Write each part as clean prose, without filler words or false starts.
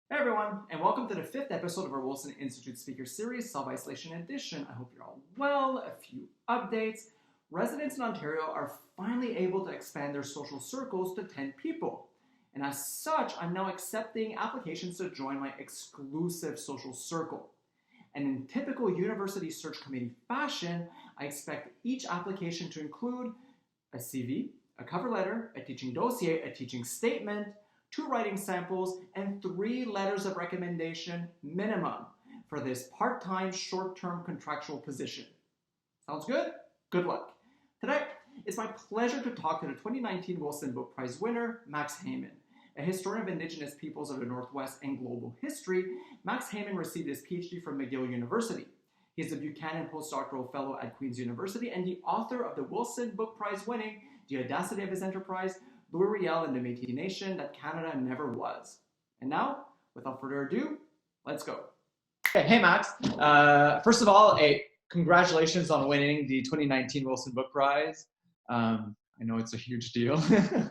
Hey everyone, and welcome to the fifth episode of our Wilson Institute Speaker Series, Self-Isolation Edition. I hope you're all well. A few updates. Residents in Ontario are finally able to expand their social circles to 10 people. And as such, I'm now accepting applications to join my exclusive social circle. And in typical University Search Committee fashion, I expect each application to include a CV, a cover letter, a teaching dossier, a teaching statement, 2 writing samples, and 3 letters of recommendation minimum for this part-time, short-term contractual position. Sounds good? Good luck. Today, it's my pleasure to talk to the 2019 Wilson Book Prize winner, Max Hamon. A historian of Indigenous peoples of the Northwest and global history, Max Hamon received his PhD from McGill University. He is a Buchanan Postdoctoral Fellow at Queen's University and the author of the Wilson Book Prize winning The Audacity of His Enterprise, Louis Riel and the Métis Nation That Canada Never Was. And now, without further ado, let's go. Okay, hey Max. First of all, congratulations on winning the 2019 Wilson Book Prize. I know it's a huge deal.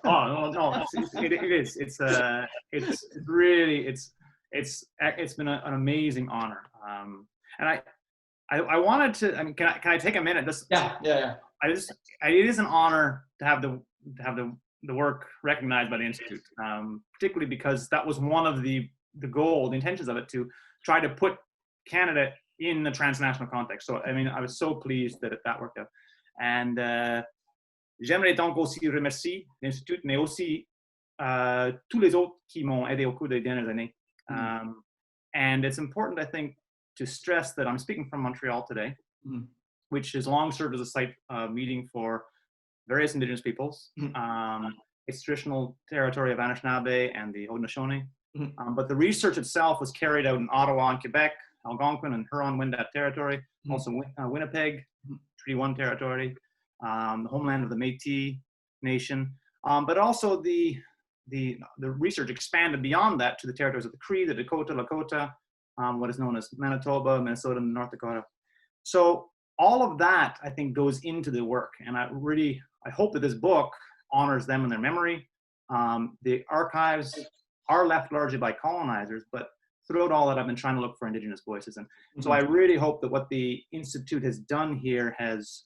Oh no, it is. It's really it's been an amazing honor. And I wanted to. I mean, can I take a minute? Yeah. It is an honor to have the work recognized by the Institute, particularly because that was one of the intentions of it, to try to put Canada in the transnational context. So I mean, I was so pleased that worked out. And j'aimerais donc aussi remercier l'Institut, mais aussi tous les autres qui m'ont aidé au cours des dernières années. And it's important, I think, to stress that I'm speaking from Montreal today, which has long served as a site meeting for various Indigenous peoples. It's traditional territory of Anishinaabe and the Haudenosaunee. But the research itself was carried out in Ottawa and Quebec, Algonquin and Huron-Wendat territory, also Winnipeg, Treaty 1 territory, the homeland of the Métis Nation. But also the research expanded beyond that to the territories of the Cree, the Dakota, Lakota, what is known as Manitoba, Minnesota, and North Dakota. So all of that, I think, goes into the work. And I hope that this book honors them in their memory. The archives are left largely by colonizers, but throughout all that, I've been trying to look for Indigenous voices. And so I really hope that what the Institute has done here has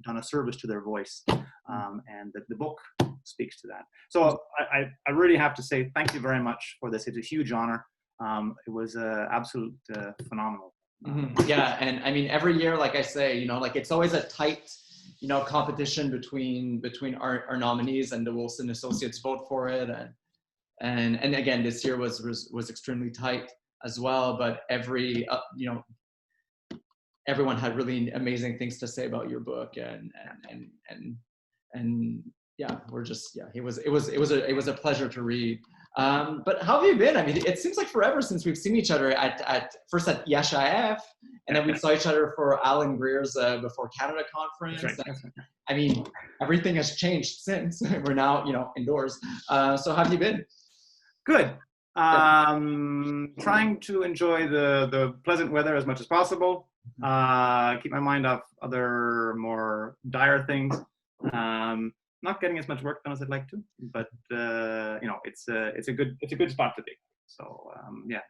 done a service to their voice, and that the book speaks to that. So I really have to say thank you very much for this. It's a huge honor. It was absolute phenomenal. Yeah, and I mean, every year, like I say, like it's always a tight, competition between our nominees, and the Wilson Associates vote for it, and again, this year was extremely tight as well. But everyone had really amazing things to say about your book, and yeah, it was a pleasure to read. But how have you been? I mean, it seems like forever since we've seen each other first at YASHIF, and then we saw each other for Alan Greer's Before Canada conference. That's right. I mean, everything has changed since. We're now, indoors. So how have you been? Good. Trying to enjoy the pleasant weather as much as possible. Keep my mind off other more dire things. Not getting as much work done as I'd like to, but it's a good spot to be. So yeah.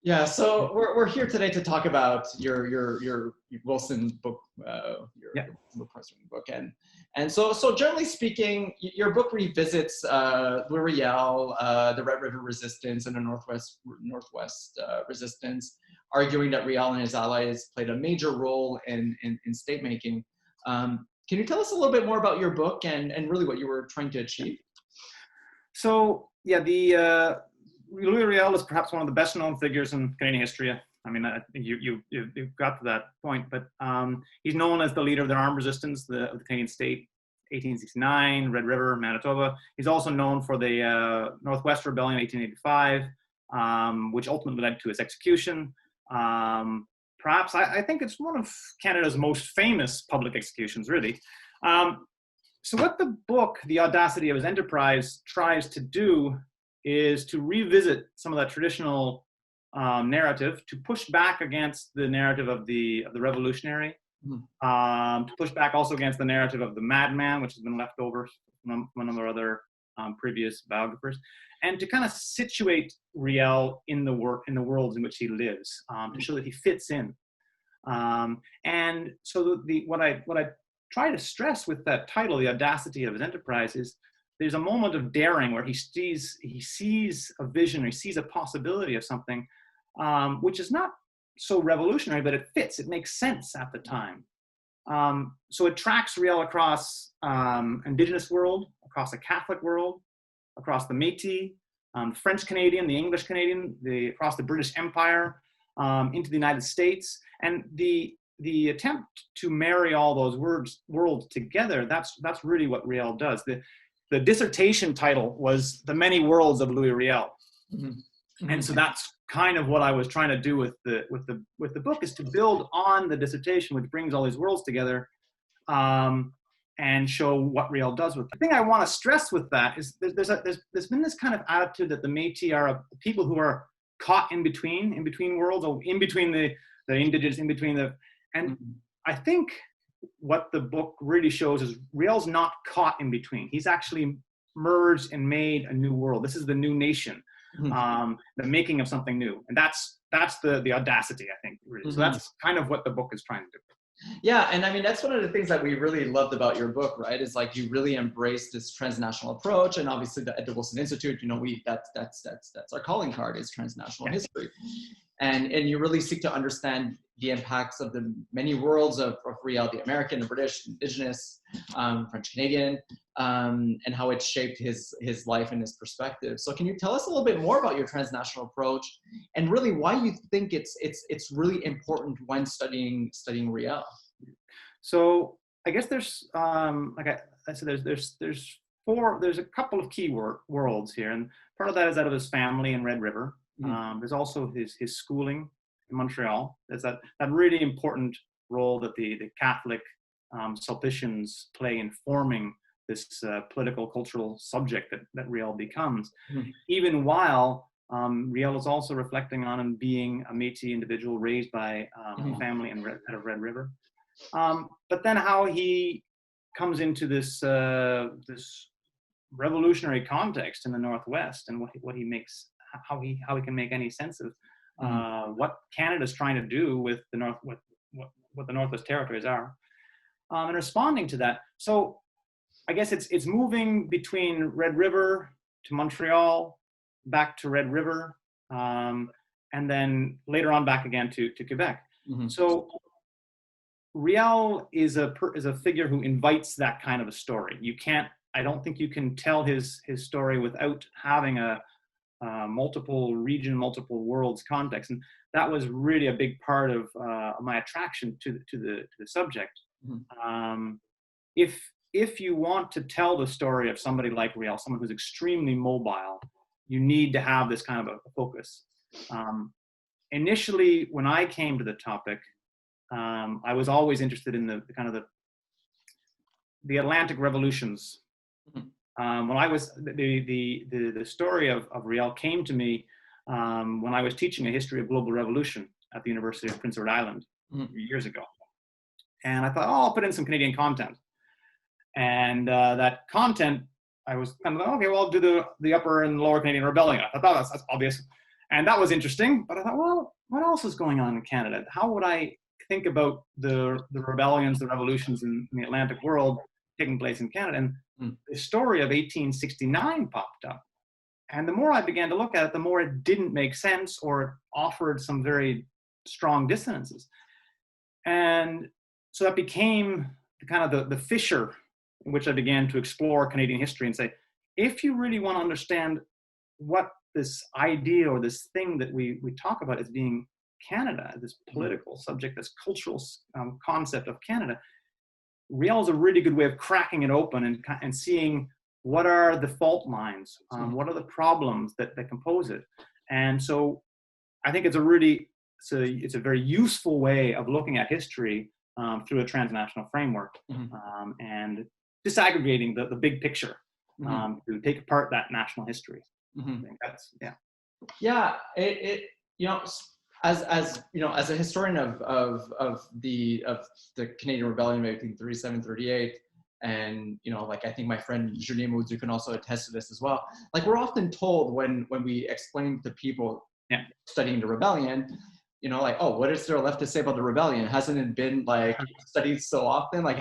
Yeah. So we're here today to talk about your Wilson book, your book prize winning book, and so generally speaking, your book revisits Louis Riel, the Red River Resistance, and the Northwest Resistance, arguing that Riel and his allies played a major role in state making. Can you tell us a little bit more about your book and really what you were trying to achieve? So yeah, the Louis Riel is perhaps one of the best known figures in Canadian history. I mean, I think you've got to that point, but he's known as the leader of the armed resistance of the Canadian state, 1869, Red River, Manitoba. He's also known for the Northwest Rebellion, 1885, which ultimately led to his execution. Perhaps I think it's one of Canada's most famous public executions, really. So what the book, The Audacity of His Enterprise, tries to do is to revisit some of that traditional narrative, to push back against the narrative of the revolutionary, to push back also against the narrative of the madman, which has been left over from a number of other previous biographers, and to kind of situate Riel in the worlds in which he lives, to show that he fits in. And so what I try to stress with that title, The Audacity of His Enterprise, is there's a moment of daring where he sees a vision, or he sees a possibility of something, which is not so revolutionary, but it fits, it makes sense at the time. So it tracks Riel across Indigenous world, across the Catholic world, across the Métis, French Canadian, the English Canadian, across the British Empire, into the United States. And the attempt to marry all those worlds together, that's really what Riel does. The dissertation title was The Many Worlds of Louis Riel. Mm-hmm. Mm-hmm. And so that's kind of what I was trying to do with the book, is to build on the dissertation, which brings all these worlds together, and show what Riel does with it. The thing I want to stress with that is there's been this kind of attitude that the Métis are people who are caught in between worlds, or in between the indigenous, in between the, and I think what the book really shows is Riel's not caught in between. He's actually merged and made a new world. This is the new nation, the making of something new, and that's the audacity, I think, really. So that's kind of what the book is trying to do. Yeah, and I mean, that's one of the things that we really loved about your book, right? Is like you really embrace this transnational approach, and obviously at the Wilson Institute, that's our calling card, is transnational history, and you really seek to understand the impacts of the many worlds of Riel, the American, the British, Indigenous, French Canadian, and how it shaped his life and his perspective. So can you tell us a little bit more about your transnational approach, and really why you think it's really important when studying Riel? So I guess there's like I said, there's a couple of key worlds here, and part of that is out of his family in Red River. There's also his schooling in Montreal. There's that really important role that the Catholic Sulpicians play in forming this political, cultural subject that Riel becomes, even while Riel is also reflecting on him being a Métis individual raised by a family out of Red River. But then how he comes into this revolutionary context in the Northwest, and what he makes, how he can make any sense of what Canada's trying to do with the North, what the Northwest Territories are, and responding to that. So I guess it's moving between Red River to Montreal, back to Red River, and then later on back again to Quebec. So Riel is a figure who invites that kind of a story. I don't think you can tell his story without having a multiple region, multiple worlds context, and that was really a big part of my attraction to the subject. If you want to tell the story of somebody like Riel, someone who's extremely mobile, you need to have this kind of a focus. Initially, when I came to the topic, I was always interested in the Atlantic revolutions. When I was the story of Riel came to me when I was teaching a history of global revolution at the University of Prince Edward Island years ago, and I thought, I'll put in some Canadian content. And that content, I was kind of like, okay, well, I'll do the Upper and Lower Canadian Rebellion. I thought that's obvious, and that was interesting. But I thought, well, what else is going on in Canada? How would I think about the rebellions, the revolutions in the Atlantic world taking place in Canada? And the story of 1869 popped up. And the more I began to look at it, the more it didn't make sense, or it offered some very strong dissonances. And so that became the fissure in which I began to explore Canadian history and say, if you really want to understand what this idea or this thing that we talk about as being Canada, this political subject, this cultural concept of Canada, Riel is a really good way of cracking it open and seeing what are the fault lines, what are the problems that compose it. And so I think it's a very useful way of looking at history through a transnational framework, and disaggregating the big picture to take apart that national history. I think that's, as you know, as a historian of the Canadian Rebellion of 1837-38, And, you know, like, I think my friend Julien Moudu can also attest to this as well. Like, we're often told when we explain to people studying the rebellion, you know, like, oh, what is there left to say about the rebellion? Hasn't it been like studied so often? Like,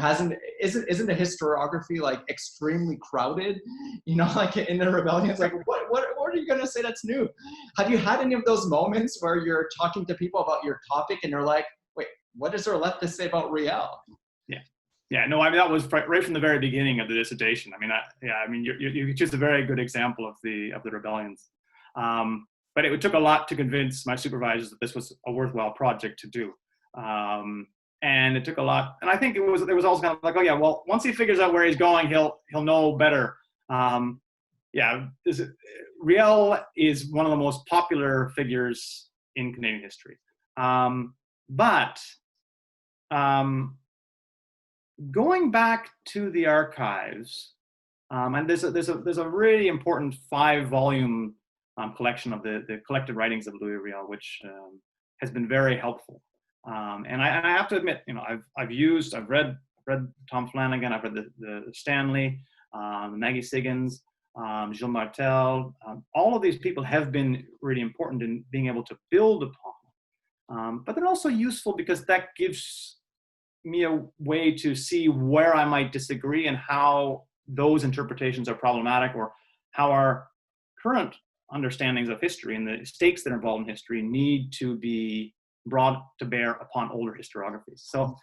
isn't the historiography like extremely crowded? You know, like in the rebellion, it's like, what are you gonna say that's new? Have you had any of those moments where you're talking to people about your topic and they're like, wait, what is there left to say about Riel? Yeah, no, I mean, that was right from the very beginning of the dissertation. I mean, you choose a very good example of the rebellions. But it took a lot to convince my supervisors that this was a worthwhile project to do. And it took a lot. And I think there was also kind of like, oh yeah, well, once he figures out where he's going, he'll know better. Riel is one of the most popular figures in Canadian history. But going back to the archives, and there's a really important 5-volume collection of the collected writings of Louis Riel, which has been very helpful. And I have to admit, you know, I've read Tom Flanagan, I've read the Stanley, Maggie Siggins, Gilles Martel. All of these people have been really important in being able to build upon. But they're also useful because that gives me a way to see where I might disagree and how those interpretations are problematic, or how our current understandings of history and the stakes that are involved in history need to be brought to bear upon older historiographies. So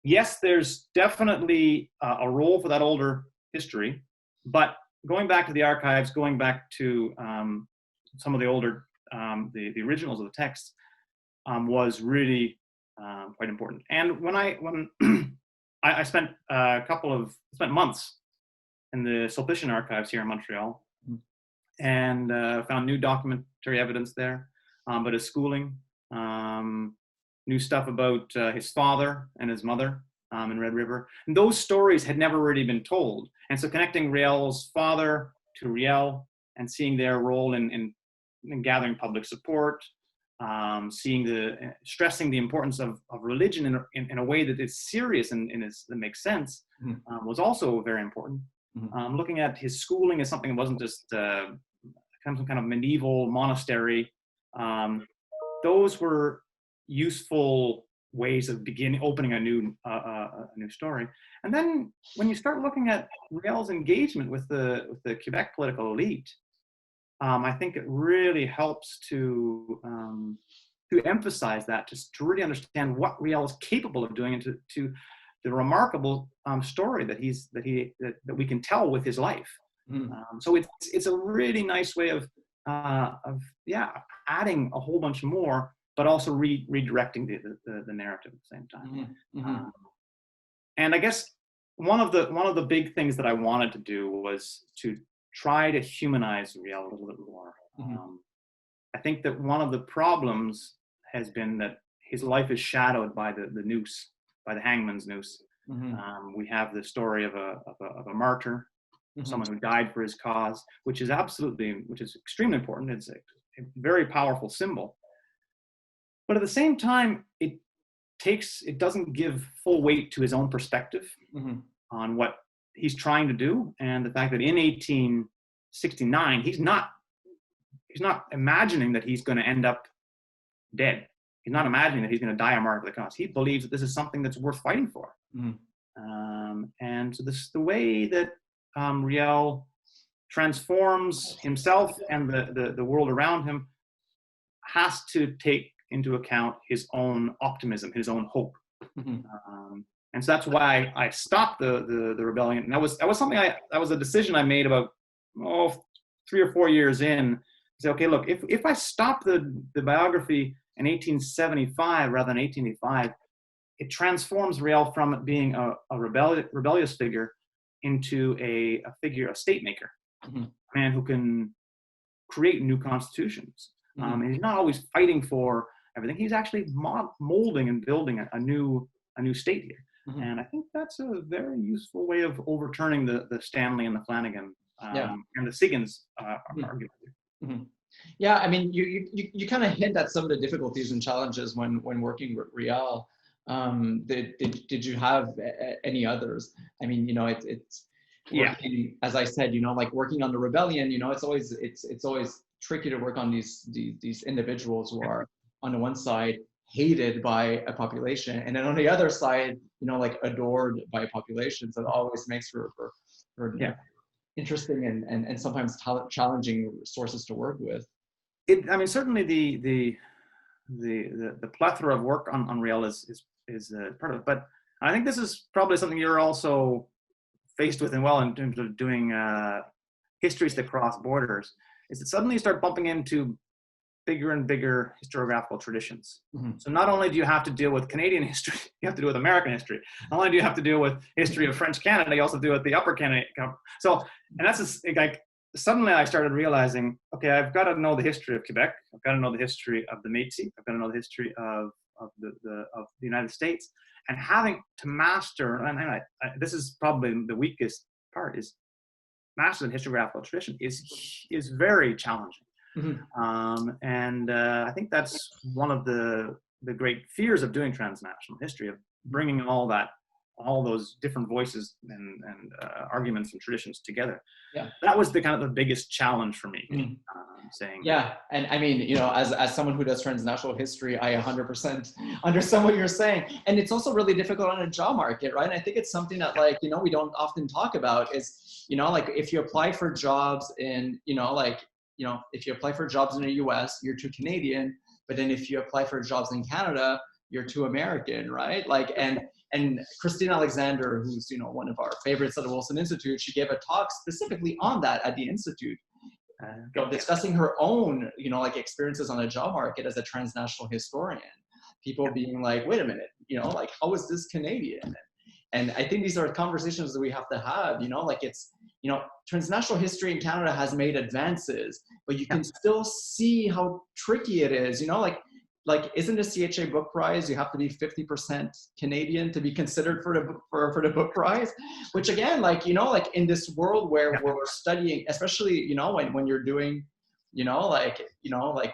yes, there's definitely a role for that older history, but going back to the archives, going back to some of the older, the originals of the texts was really quite important. And when I spent spent months in the Sulpician archives here in Montreal, and found new documentary evidence there, but his schooling, new stuff about his father and his mother in Red River. And those stories had never really been told. And so connecting Riel's father to Riel and seeing their role in gathering public support, stressing the importance of religion in a way that is serious and that makes sense, was also very important. Looking at his schooling as something that wasn't just some kind of medieval monastery, those were useful ways of opening a new story. And then when you start looking at Riel's engagement with the Quebec political elite, I think it really helps to emphasize that, to really understand what Riel is capable of doing, and to the remarkable story that we can tell with his life. So it's a really nice way of adding a whole bunch more, but also redirecting the narrative at the same time. And I guess one of the big things that I wanted to do was to try to humanize Riel a little bit more. I think that one of the problems has been that his life is shadowed by the noose, by the hangman's noose. We have the story of a martyr, someone who died for his cause, which is extremely important. It's a very powerful symbol. But at the same time, it doesn't give full weight to his own perspective on what he's trying to do, and the fact that in 1869 he's not imagining that he's going to end up dead. He's not imagining that he's going to die a martyr for the cause. He believes that this is something that's worth fighting for. And so the way that Riel transforms himself and the world around him has to take into account his own optimism, his own hope. And so that's why I stopped the rebellion. And that was something that was a decision I made about 3 or 4 years in. Say, okay, look, if I stop the biography in 1875 rather than 1885, it transforms Riel from being a rebellious figure into a state maker, a man who can create new constitutions. And he's not always fighting for everything. He's actually molding and building a new state here. And I think that's a very useful way of overturning the Stanley and the Flanagan and the Siggins argument. Yeah, I mean, you kind of hint at some of the difficulties and challenges when working with Riel. Did you have any others? I mean, it's Yeah. working, as I said, like working on the rebellion, it's always tricky to work on these individuals who are on the one side hated by a population, and then on the other side, like adored by a population. So it always makes for Yeah. interesting and sometimes challenging sources to work with. I mean, certainly the plethora of work on Unreal is part of it. But I think this is probably something you're also faced with, and well, in terms of doing histories that cross borders, is that suddenly you start bumping into bigger and bigger historiographical traditions. Mm-hmm. So not only do you have to deal with Canadian history, you have to deal with American history. Not only do you have to deal with history of French Canada, you also deal with the Upper Canada. So, and that's just, like, suddenly I started realizing, okay, I've got to know the history of Quebec. I've got to know the history of the Métis. I've got to know the history of the United States. And having to master, and this is probably the weakest part, is mastering historiographical tradition is very challenging. Mm-hmm. And I think that's one of the great fears of doing transnational history, of bringing all those different voices and arguments and traditions together. Yeah, that was the kind of the biggest challenge for me. Mm-hmm. Saying, yeah, and I mean, as someone who does transnational history, I 100% understand what you're saying, and it's also really difficult on a job market, right? And I think it's something that, like, we don't often talk about is, like, if you apply for jobs in, if you apply for jobs in the US, you're too Canadian, but then if you apply for jobs in Canada, you're too American, right? Like, and Christine Alexander, who's, one of our favorites at the Wilson Institute, she gave a talk specifically on that at the Institute, discussing her own, like, experiences on the job market as a transnational historian. People being like, wait a minute, like, how is this Canadian? And I think these are conversations that we have to have, like, it's, transnational history in Canada has made advances, but you can still see how tricky it is, like, isn't the CHA book prize, you have to be 50% Canadian to be considered for the book prize, which again, like, like, in this world where we're studying, especially, when you're doing, like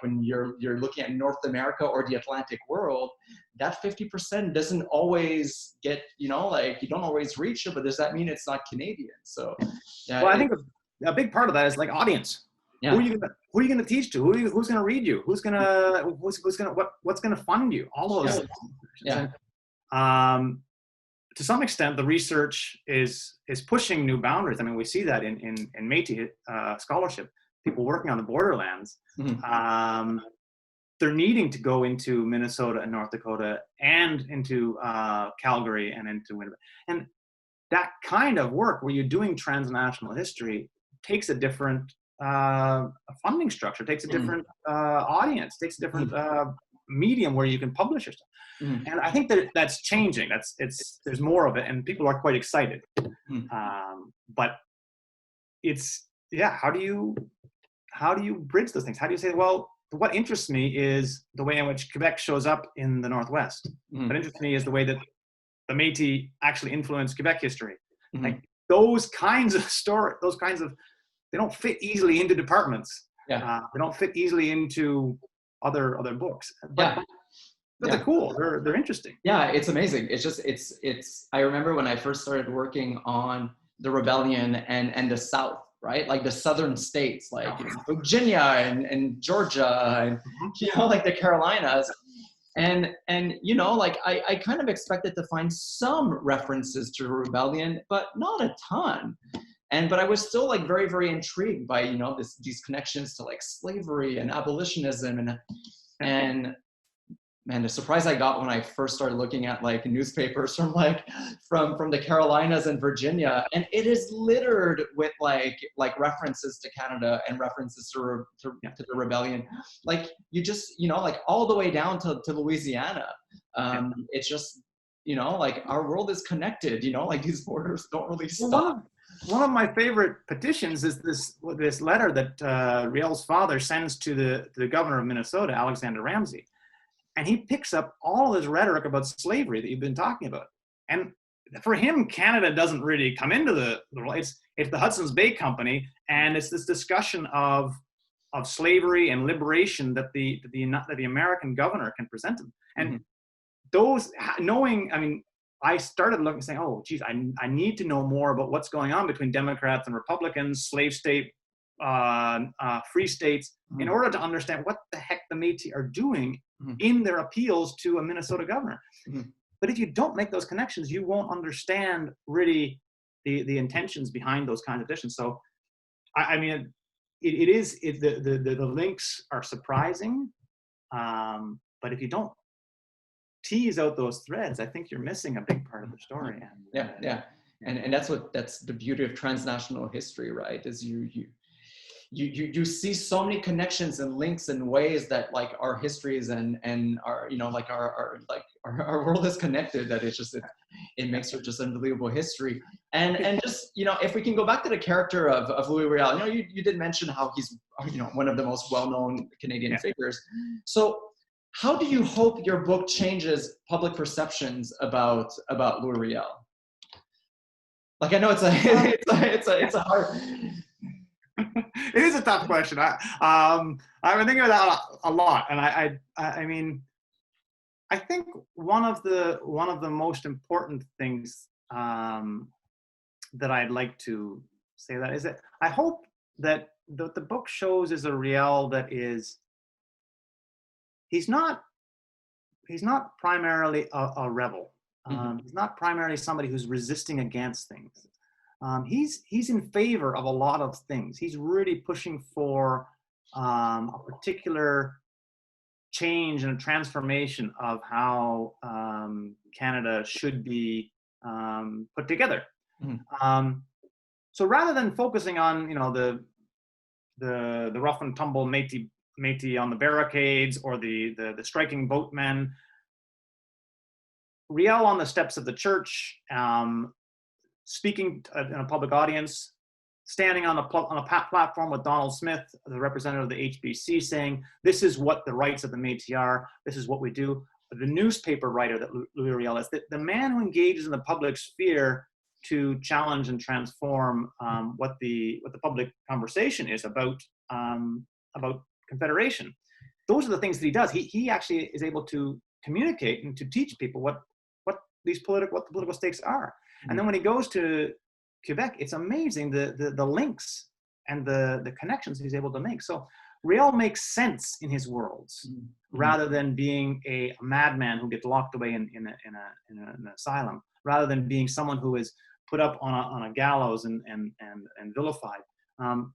when you're looking at North America or the Atlantic world, that 50% doesn't always get, like, you don't always reach it, but does that mean it's not Canadian? So, yeah. Well, I think a big part of that is, like, audience. Yeah. Who are you going to teach to? Who's going to read you? What's going to fund you? All those things. Yeah. And, to some extent, the research is pushing new boundaries. I mean, we see that in Métis scholarship, people working on the borderlands. Mm-hmm. They're needing to go into Minnesota and North Dakota and into Calgary and into Winnipeg. And that kind of work where you're doing transnational history takes a different funding structure, takes a different audience, takes a different medium where you can publish your stuff. Mm-hmm. And I think that's changing. There's more of it, and people are quite excited. But it's, how do you bridge those things? How do you say, well, what interests me is the way in which Quebec shows up in the Northwest. What interests me is the way that the Métis actually influence Quebec history. Like, those kinds of they don't fit easily into departments. They don't fit easily into other books. But they're cool. They're interesting. Yeah, it's amazing. It's just it's. I remember when I first started working on the rebellion and the South, right? Like the southern states, like Virginia and Georgia, and like the Carolinas. And like, I kind of expected to find some references to the rebellion, but not a ton. But I was still, like, very, very intrigued by, these connections to, like, slavery and abolitionism, and man, the surprise I got when I first started looking at, like, newspapers from the Carolinas and Virginia, and it is littered with like references to Canada and references to the rebellion. Like, you just, like, all the way down to Louisiana. It's just, like, our world is connected, like, these borders don't really stop. One of my favorite petitions is this letter that Riel's father sends to the governor of Minnesota, Alexander Ramsey. And he picks up all this rhetoric about slavery that you've been talking about. And for him, Canada doesn't really come into the it's the Hudson's Bay Company, and it's this discussion of slavery and liberation that the American governor can present him. And knowing, I mean, I started looking, saying, oh, geez, I need to know more about what's going on between Democrats and Republicans, slave state, free states, in order to understand what the heck the Métis are doing in their appeals to a Minnesota governor. But if you don't make those connections, you won't understand really the intentions behind those kinds of decisions. So, I mean, the links are surprising, but if you don't tease out those threads, I think you're missing a big part of the story. And that's the beauty of transnational history, right? Is you see so many connections and links and ways that like our histories and our, you know, like our world is connected, that it makes for just unbelievable history. And just, you know, if we can go back to the character of Louis Riel, you know, you did mention how he's, you know, one of the most well-known Canadian figures. So how do you hope your book changes public perceptions about Louis Riel? Like, I know it's a hard. It is a tough question. I've been thinking about that a lot, and I mean, I think one of the most important things that I'd like to say that is that I hope that the book shows is a Riel that is. He's not primarily a rebel. He's not primarily somebody who's resisting against things. He's in favor of a lot of things. He's really pushing for a particular change and a transformation of how Canada should be put together. So rather than focusing on, you know, the rough and tumble Métis on the barricades or the striking boatmen, Riel on the steps of the church, speaking in a public audience, standing on a platform with Donald Smith, the representative of the HBC, saying, this is what the rights of the Métis are, this is what we do. The newspaper writer that Louis Riel is, the man who engages in the public sphere to challenge and transform what the public conversation is about Confederation. Those are the things that he does. He actually is able to communicate and to teach people what the political stakes are. And then when he goes to Quebec, it's amazing the links and the connections he's able to make. So Riel makes sense in his worlds rather than being a madman who gets locked away in an asylum, rather than being someone who is put up on a gallows and vilified.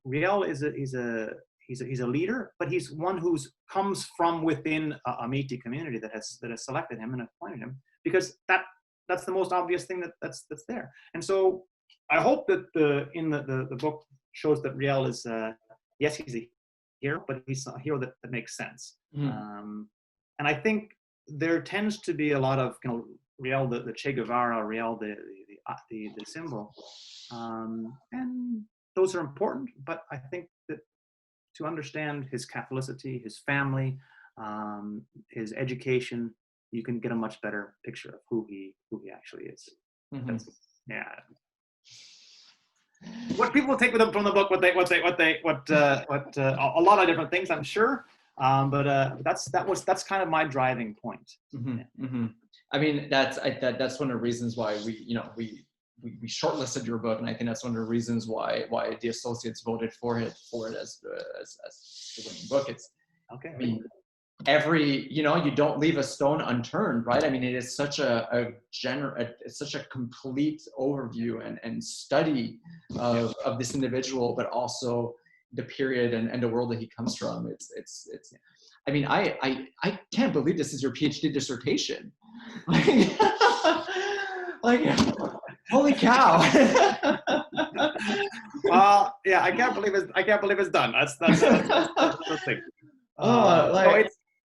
Riel he's a leader, but he's one who comes from within a Métis community that has selected him and appointed him, because that's the most obvious thing that's there. And so I hope that the book shows that Riel is yes, he's a hero, but he's a hero that makes sense. And I think there tends to be a lot of, you know, Riel the Che Guevara, Riel the symbol, and those are important. But I think that to understand his Catholicity, his family, his education, you can get a much better picture of who he actually is. Yeah. What people take with them from the book, a lot of different things, I'm sure. But that's kind of my driving point. I mean, that's one of the reasons why we shortlisted your book, and I think that's one of the reasons why the associates voted for it as the winning book. It's okay. I mean, you don't leave a stone unturned, right? I mean, it is such it's such a complete overview and study of this individual, but also the period and the world that he comes from. It's I mean, I can't believe this is your PhD dissertation. Like holy cow. Well, yeah, I can't believe it's done. That's the thing.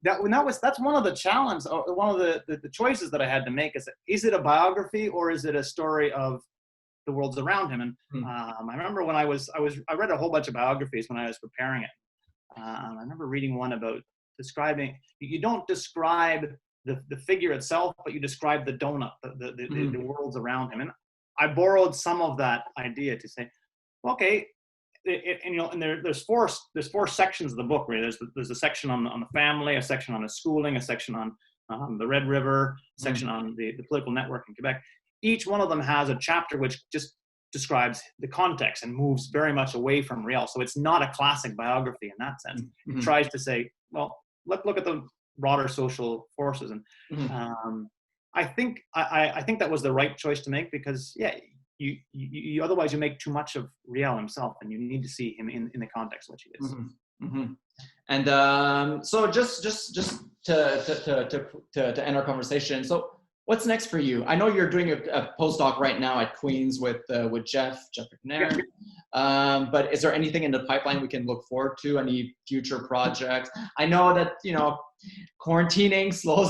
That's one of the challenges, one of the choices that I had to make is it a biography or is it a story of the worlds around him? And I remember when I read a whole bunch of biographies when I was preparing it. I remember reading one about describing, you don't describe the figure itself, but you describe the donut, the worlds around him. And I borrowed some of that idea to say, okay, and there's four sections of the book. Really, there's a section on the family, a section on his schooling, a section on the Red River section on the political network in Quebec. Each one of them has a chapter which just describes the context and moves very much away from Riel. So it's not a classic biography in that sense. It tries to say, well, let's look at the broader social forces. And I think that was the right choice to make, because you otherwise you make too much of Riel himself, and you need to see him in the context of what he is. And so just to end our conversation, so what's next for you? I know you're doing a postdoc right now at Queen's with Jeff McNair. But is there anything in the pipeline we can look forward to? Any future projects? I know that, quarantining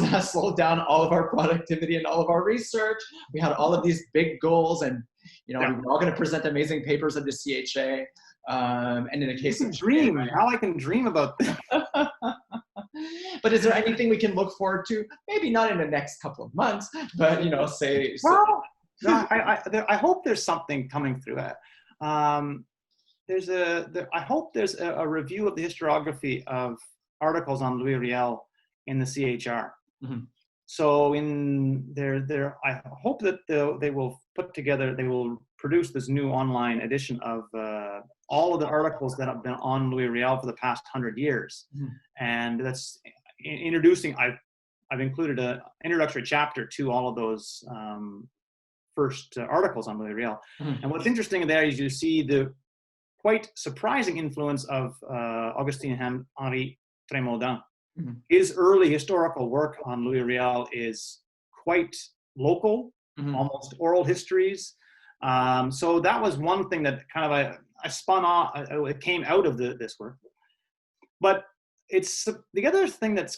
has slowed down all of our productivity and all of our research. We had all of these big goals, and we were all going to present amazing papers at the CHA. And in a case of dream, how I can dream about this. But is there anything we can look forward to? Maybe not in the next couple of months, but say. Well, I hope there's something coming through that. I hope there's a review of the historiography of articles on Louis Riel in the CHR. So I hope that they will produce this new online edition of all of the articles that have been on Louis Riel for the past 100 years. And that's introducing, I've included an introductory chapter to all of those first articles on Louis Riel. And what's interesting there is you see the quite surprising influence of Augustin Henri Trémaudan. His early historical work on Louis Riel is quite local, almost oral histories. So that was one thing that kind of I spun off. It came out of this work. But it's the other thing that's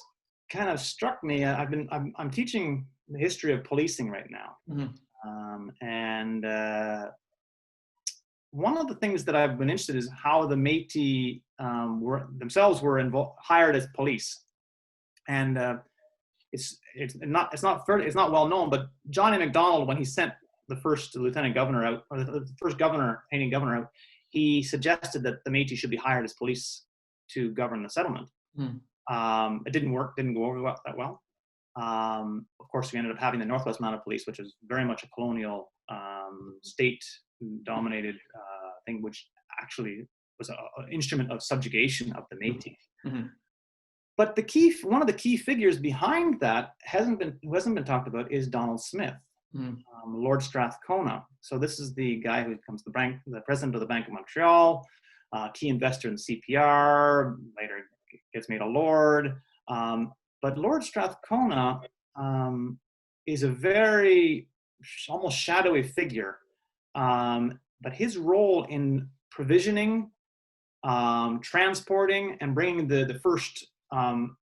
kind of struck me. I'm teaching the history of policing right now, and one of the things that I've been interested in is how the Métis were hired as police, and it's not well known. But John A. Macdonald, when he sent the first lieutenant governor out, or the first Canadian governor out, he suggested that the Métis should be hired as police to govern the settlement. It didn't go over that well. Of course, we ended up having the Northwest Mounted Police, which is very much a colonial state-dominated thing, which actually was an instrument of subjugation of the Métis. But one of the key figures behind that who hasn't been talked about is Donald Smith, Lord Strathcona. So this is the guy who becomes the president of the Bank of Montreal, key investor in CPR, later gets made a lord. But Lord Strathcona is a very almost shadowy figure. But his role in provisioning, transporting, and bringing the first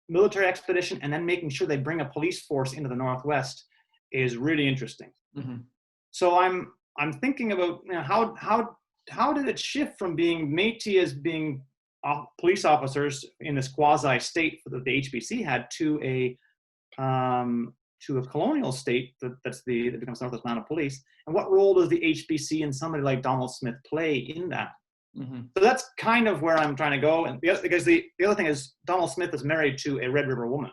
military expedition, and then making sure they bring a police force into the Northwest is really interesting. So I'm thinking about how did it shift from being Métis as being police officers in this quasi state that the HBC had to a colonial state that becomes Northwest Mounted Police, and what role does the HBC and somebody like Donald Smith play in that? So that's kind of where I'm trying to go, and because the other thing is Donald Smith is married to a Red River woman,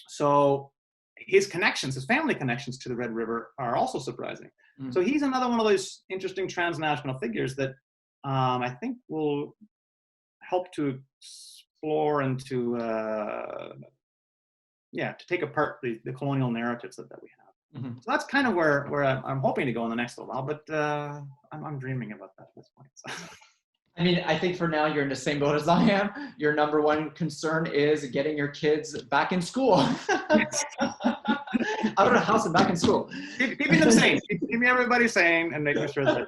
so his family connections to the Red River are also surprising. So he's another one of those interesting transnational figures that I think will help to explore and to take apart the colonial narratives that we have. So that's kind of where I'm hoping to go in the next little while, but I'm dreaming about that at this point. So. I mean, I think for now you're in the same boat as I am. Your number one concern is getting your kids back in school. Out of the house and back in school. Keeping them sane. Keeping everybody sane and making sure that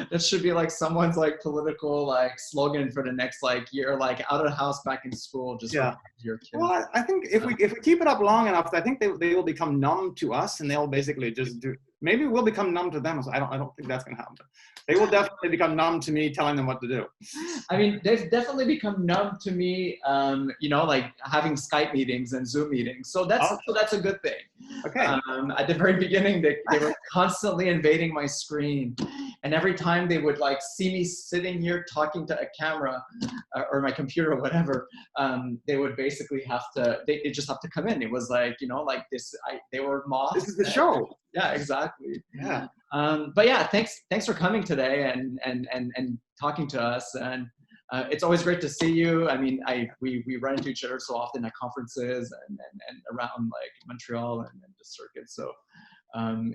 that should be like someone's political slogan for the next year, out of the house, back in school, just for your kids. Well, I think if we keep it up long enough, I think they will become numb to us, and they'll basically just do. Maybe we'll become numb to them. So I don't think that's going to happen. They will definitely become numb to me telling them what to do. I mean, they've definitely become numb to me, having Skype meetings and Zoom meetings. So that's a good thing. Okay. At the very beginning, they were constantly invading my screen. And every time they would like see me sitting here talking to a camera or my computer or whatever, they would basically they just have to come in. It was like, like this, they were moths. This is the show. Yeah, exactly. Yeah. But yeah, thanks for coming today and talking to us. And it's always great to see you. I mean, we run into each other so often at conferences and around like Montreal and the circuit. So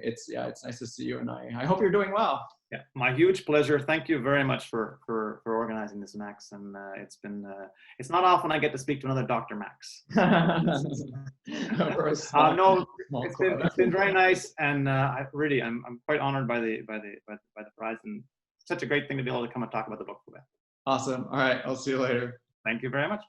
it's nice to see you, and I hope you're doing well. Yeah, my huge pleasure. Thank you very much for organizing this, Max. And it's not often I get to speak to another Dr. Max. It's been very nice, and I'm quite honored by the prize, and such a great thing to be able to come and talk about the book with. Awesome. All right, I'll see you later. Thank you very much.